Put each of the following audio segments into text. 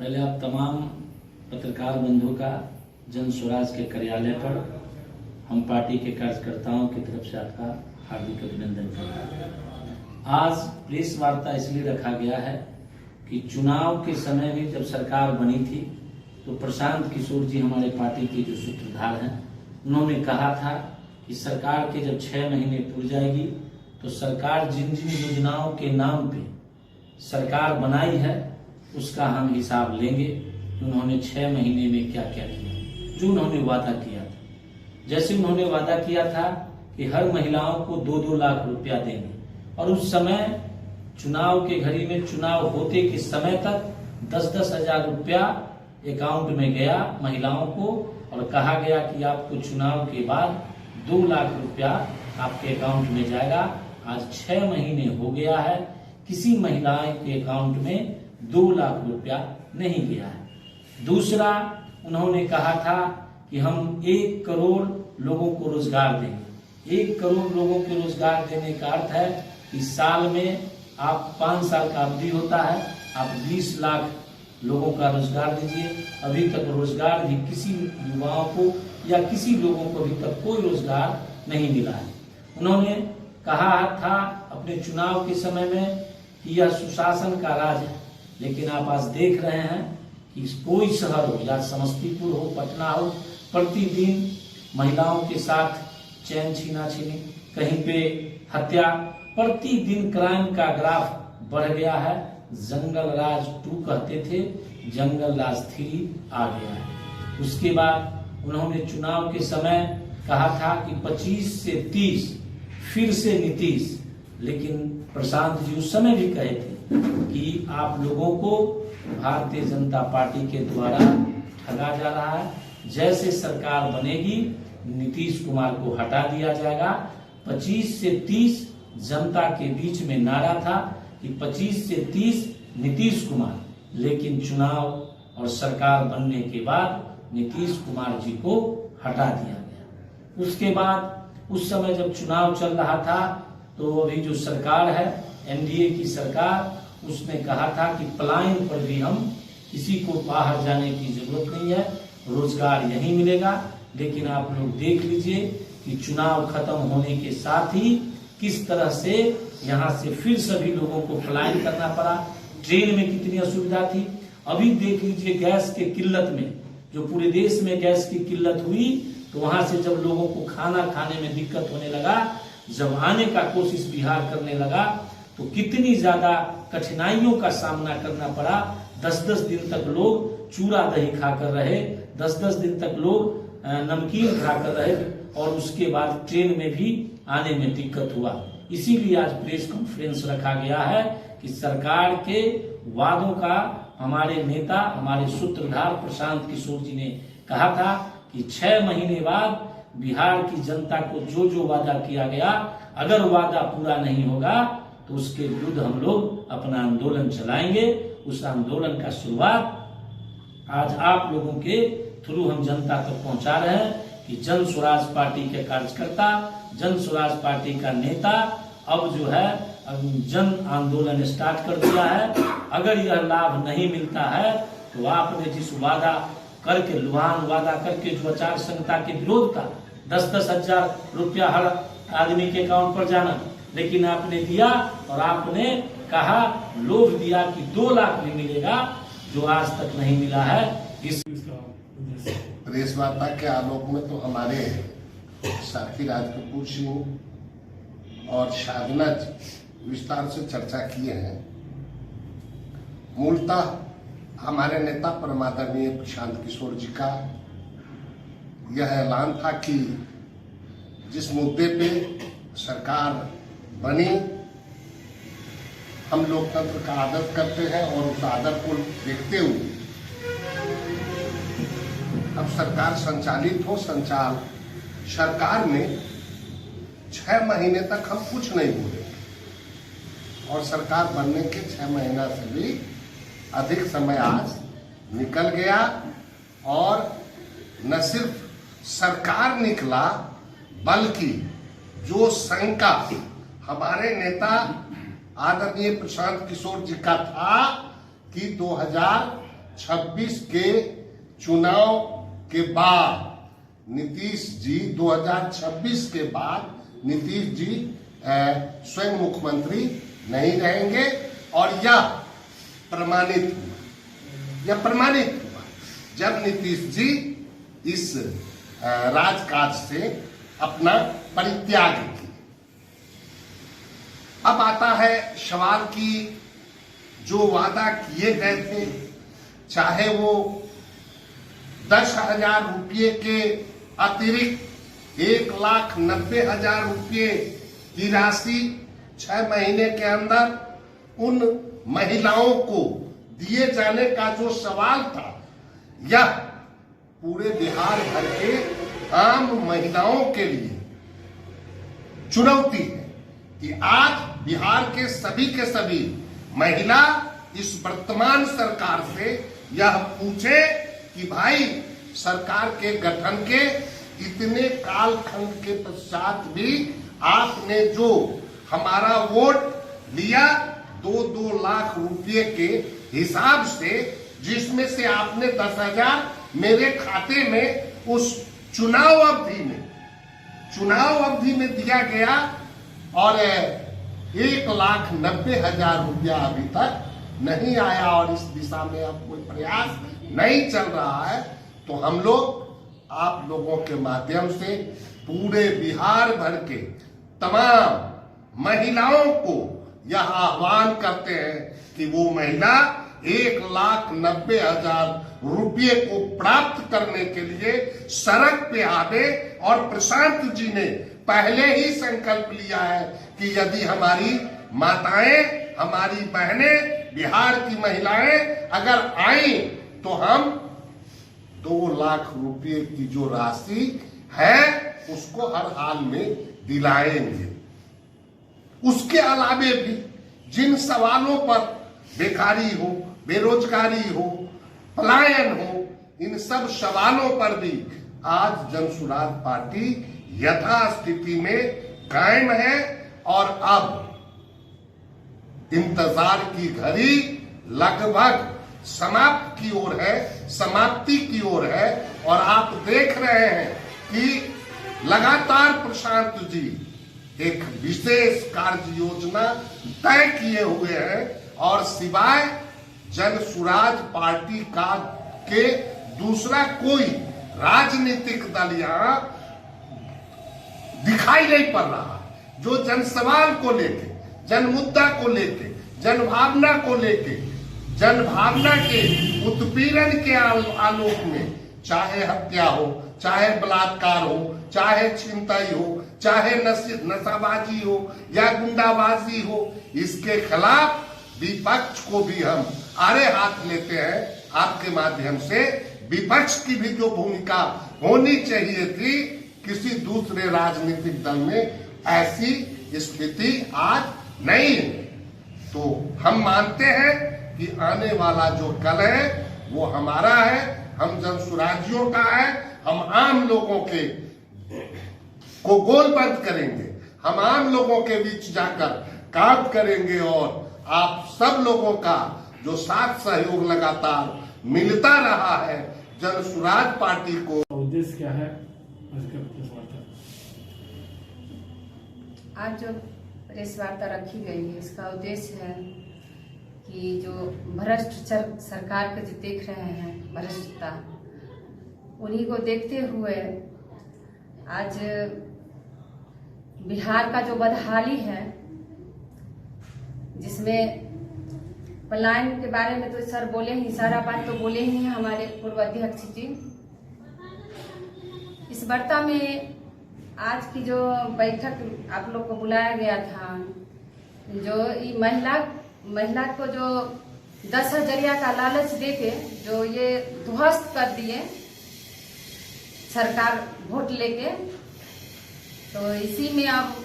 पहले आप तमाम पत्रकार बंधु का जन स्वराज के कार्यालय पर हम पार्टी के कार्यकर्ताओं की तरफ से आपका हार्दिक अभिनंदन करते हैं। आज प्रेस वार्ता इसलिए रखा गया है कि चुनाव के समय भी जब सरकार बनी थी तो प्रशांत किशोर जी हमारे पार्टी के जो सूत्रधार हैं, उन्होंने कहा था कि सरकार के जब 6 महीने पूरी जाएगी तो सरकार जिन जिन योजनाओं के नाम पे सरकार बनाई है उसका हम हिसाब लेंगे। उन्होंने 6 महीने में क्या क्या किया, जो उन्होंने वादा किया था। जैसे उन्होंने वादा किया था कि हर महिलाओं को 2-2 लाख रुपया देंगे, और उस समय चुनाव के घड़ी में चुनाव होते के समय तक 10-10 हजार रुपया अकाउंट में गया महिलाओं को, और कहा गया कि आपको चुनाव के बाद 2 लाख रुपया आपके अकाउंट में जाएगा। आज 6 महीने हो गया है, किसी महिला के अकाउंट में 2 लाख रुपया नहीं गया है। दूसरा, उन्होंने कहा था कि हम 1 करोड़ लोगों को रोजगार देंगे। 1 करोड़ लोगों को रोजगार देने का अर्थ है कि साल में आप 5 साल का अवधि होता है, आप 20 लाख लोगों का रोजगार दीजिए। अभी तक रोजगार भी किसी युवाओं को या किसी लोगों को अभी तक कोई रोजगार नहीं मिला है। उन्होंने कहा था अपने चुनाव के समय में कि यह सुशासन का राज है, लेकिन आप आज देख रहे हैं कि कोई शहर हो या समस्तीपुर हो, पटना हो, प्रतिदिन महिलाओं के साथ चैन छीना-छीनी, कहीं पे हत्या, प्रतिदिन क्राइम का ग्राफ बढ़ गया है। जंगल राज 2 कहते थे, जंगल राज 3 आ गया है। उसके बाद उन्होंने चुनाव के समय कहा था कि 25 से 30 फिर से नीतीश, लेकिन प्रशांत जी उस समय भी कहे थे कि आप लोगों को भारतीय जनता पार्टी के द्वारा ठगा जा रहा है। जैसे सरकार बनेगी नीतीश कुमार को हटा दिया जाएगा। 25 से 30 जनता के बीच में नारा था कि 25 से 30 नीतीश कुमार, लेकिन चुनाव और सरकार बनने के बाद नीतीश कुमार जी को हटा दिया गया। उसके बाद उस समय जब चुनाव चल रहा था तो अभी जो सरकार है एनडीए की सरकार, उसने कहा था कि पलायन पर भी हम किसी को बाहर जाने की जरूरत नहीं है, रोजगार यहीं मिलेगा। लेकिन आप लोग देख लीजिए कि चुनाव खत्म होने के साथ ही किस तरह से यहाँ से फिर सभी लोगों को पलायन करना पड़ा। ट्रेन में कितनी असुविधा थी। अभी देख लीजिए गैस के किल्लत में, जो पूरे देश में गैस की किल्लत हुई, तो वहां से जब लोगों को खाना खाने में दिक्कत होने लगा, जब आने का कोशिश बिहार करने लगा, तो कितनी ज्यादा कठिनाइयों का सामना करना पड़ा। 10-10 दिन तक लोग चूरा दही खाकर रहे, 10-10 दिन तक लोग नमकीन खाकर रहे, और उसके बाद ट्रेन में भी आने में दिक्कत हुआ। इसीलिए आज प्रेस कॉन्फ्रेंस रखा गया है कि सरकार के वादों का हमारे नेता, हमारे सूत्रधार प्रशांत किशोर जी ने कहा था कि 6 महीने बाद बिहार की जनता को जो जो वादा किया गया, अगर वादा पूरा नहीं होगा तो उसके विरुद्ध हम लोग अपना आंदोलन चलाएंगे। उस आंदोलन का शुरुआत आज आप लोगों के थ्रू हम जनता तक पहुंचा रहे हैं कि जन स्वराज पार्टी के कार्यकर्ता, जन स्वराज पार्टी का नेता अब जो है जन आंदोलन स्टार्ट कर दिया है। अगर यह लाभ नहीं मिलता है तो आपने जिस वादा करके, लुहान वादा करके जो आचार संहिता के विरोध का 10-10 हजार रुपया हर आदमी के अकाउंट पर जाना, लेकिन आपने दिया, और आपने कहा, लोभ दिया कि 2 लाख भी मिलेगा, जो आज तक नहीं मिला है। इस प्रेस वार्ता के आलोक में तो हमारे साथी राज कपूर सिंह और साधना विस्तार से चर्चा किए हैं। मूलतः हमारे नेता परमादरणीय प्रशांत किशोर जी का यह ऐलान था कि जिस मुद्दे पे सरकार बनी, हम लोकतंत्र का आदर करते हैं, और उस आदर को देखते हुए अब सरकार संचालित हो, सरकार में 6 महीने तक हम कुछ नहीं बोले, और सरकार बनने के 6 महीना से भी अधिक समय आज निकल गया। और न सिर्फ सरकार निकला, बल्कि जो शंका हमारे नेता आदरणीय प्रशांत किशोर जी का था कि 26 के चुनाव के बाद नीतीश जी 2026 के बाद नीतीश जी स्वयं मुख्यमंत्री नहीं रहेंगे और यह प्रमाणित हुआ जब नीतीश जी इस राजकाज से अपना परित्याग किए। अब आता है सवाल कि जो वादा किए गए थे, चाहे वो 10,000 रुपये के अतिरिक्त 1,90,000 रुपये की राशि 6 महीने के अंदर उन महिलाओं को दिए जाने का जो सवाल था, यह पूरे बिहार भर के आम महिलाओं के लिए चुनौती है कि आज बिहार के सभी महिला इस वर्तमान सरकार से यह पूछे कि भाई सरकार के गठन के इतने कालखंड के पश्चात भी आपने जो हमारा वोट लिया 2-2 लाख रुपए के हिसाब से, जिसमें से आपने 10,000 मेरे खाते में उस चुनाव अवधि में दिया गया और 1,90,000 रुपया अभी तक नहीं आया और इस दिशा में अब कोई प्रयास नहीं चल रहा है। तो हम लोग आप लोगों के माध्यम से पूरे बिहार भर के तमाम महिलाओं को यह आह्वान करते हैं कि वो महिला 1,90,000 रुपये को प्राप्त करने के लिए सड़क पे आवे। और प्रशांत जी ने पहले ही संकल्प लिया है कि यदि हमारी माताएं, हमारी बहनें, बिहार की महिलाएं अगर आई तो हम 2 लाख रुपए की जो राशि है उसको हर हाल में दिलाएंगे। उसके अलावे भी जिन सवालों पर बेकारी हो, बेरोजगारी हो, पलायन हो, इन सब सवालों पर भी आज जनसुराज पार्टी यथास्थिति में कायम है और अब इंतजार की घड़ी लगभग समाप्ति की ओर है। और आप देख रहे हैं कि लगातार प्रशांत जी एक विशेष कार्य योजना तय किए हुए हैं और सिवाय जनसुराज पार्टी का के दूसरा कोई राजनीतिक दल यहाँ दिखाई नहीं पड़ रहा। जो जन सवाल को लेके, जन मुद्दा को लेके, जन भावना को लेके, जन भावना के उत्पीड़न के आलोक में, चाहे हत्या हो, चाहे बलात्कार हो, चाहे छिनतई हो, चाहे नशाबाजी हो या गुंडाबाजी हो, इसके खिलाफ विपक्ष को भी हम आड़े हाथ लेते हैं। आपके माध्यम से विपक्ष की भी जो भूमिका होनी चाहिए थी, किसी दूसरे राजनीतिक दल में ऐसी स्थिति आज नहीं है। तो हम मानते हैं कि आने वाला जो कल है वो हमारा है, हम जनसुराजियों का है। हम आम लोगों के को गोलबंद करेंगे, हम आम लोगों के बीच जाकर काम करेंगे और आप सब लोगों का जो साथ सहयोग लगातार मिलता रहा है जनसुराज पार्टी को। उद्देश्य क्या है आज का प्रेस वार्ता? आज जो प्रेस वार्ता रखी गई है, इसका उद्देश्य है कि जो भ्रष्ट सरकार के जो देख रहे हैं भ्रष्टता, उन्हीं को देखते हुए आज बिहार का जो बदहाली है, जिसमें पलायन के बारे में तो सर बोले ही, सारा बात तो बोले ही हैं हमारे पूर्व अध्यक्ष जी। इस वार्ता में आज की जो बैठक आप लोग को बुलाया गया था, जो ये महिला को जो 10,000 का लालच देके जो ये ध्वस्त कर दिए सरकार वोट लेके, तो इसी में अब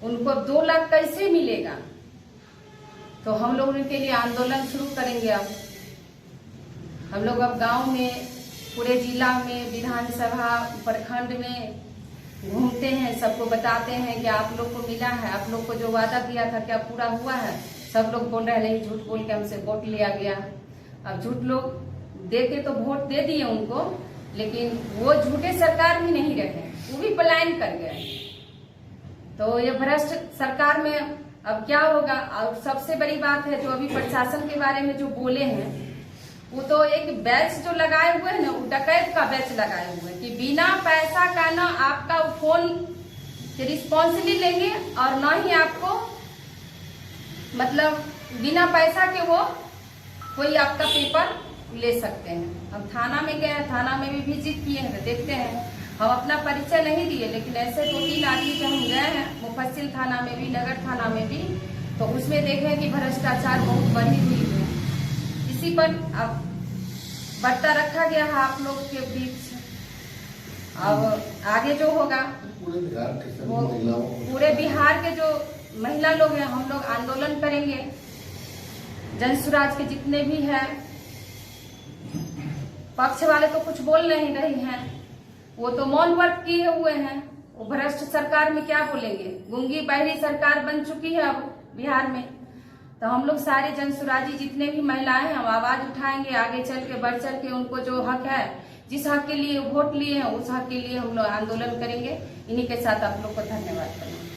उनको 2 लाख कैसे मिलेगा? तो हम लोग उनके लिए आंदोलन शुरू करेंगे। अब हम लोग अब गांव में, पूरे जिला में, विधानसभा, प्रखंड में घूमते हैं, सबको बताते हैं कि आप लोग को मिला है, आप लोग को जो वादा किया था क्या पूरा हुआ है। सब लोग बोल रहे हैं नहीं, झूठ बोल के हमसे वोट लिया गया। अब झूठ लोग दे के तो वोट दे दिए उनको, लेकिन वो झूठे सरकार भी नहीं रहे, वो भी पलायन कर गए। तो ये भ्रष्ट सरकार में अब क्या होगा। और सबसे बड़ी बात है जो अभी प्रशासन के बारे में जो बोले हैं, वो तो एक बैच जो लगाए हुए हैं ना, वो डकैत का बैच लगाए हुए हैं कि बिना पैसा का ना आपका फोन के रिस्पॉन्सिबिलिटी लेंगे और ना ही आपको मतलब बिना पैसा के वो कोई आपका पेपर ले सकते हैं। हम थाना में गए, थाना में भी विजिट किए हैं, तो देखते हैं। हम अपना परिचय नहीं दिए, लेकिन ऐसे 2-3 आदमी के हम गए हैं, मुफस्सिल थाना में भी, नगर थाना में भी, तो उसमें देखे कि भ्रष्टाचार बहुत बढ़ी हुई है। इसी पर अब बट्टा रखा गया है आप लोग के बीच। अब आगे जो होगा पूरे बिहार के सभी वो महिलाओं पूरे बिहार के जो महिला लोग हैं, हम लोग आंदोलन करेंगे। जन सुराज के जितने भी हैं, पक्ष वाले तो कुछ बोल नहीं रही हैं, वो तो मौन व्रत किए हुए हैं। वो भ्रष्ट सरकार में क्या बोलेंगे, गूंगी बहरी सरकार बन चुकी है अब बिहार में। तो हम लोग सारे जन सुराजी जितने भी महिलाएं हैं, हम आवाज उठाएंगे, आगे चल के बढ़ चल के उनको जो हक है, जिस हक के लिए वोट लिए हैं, उस हक के लिए हम लोग आंदोलन करेंगे। इन्हीं के साथ आप लोग को धन्यवाद करेंगे।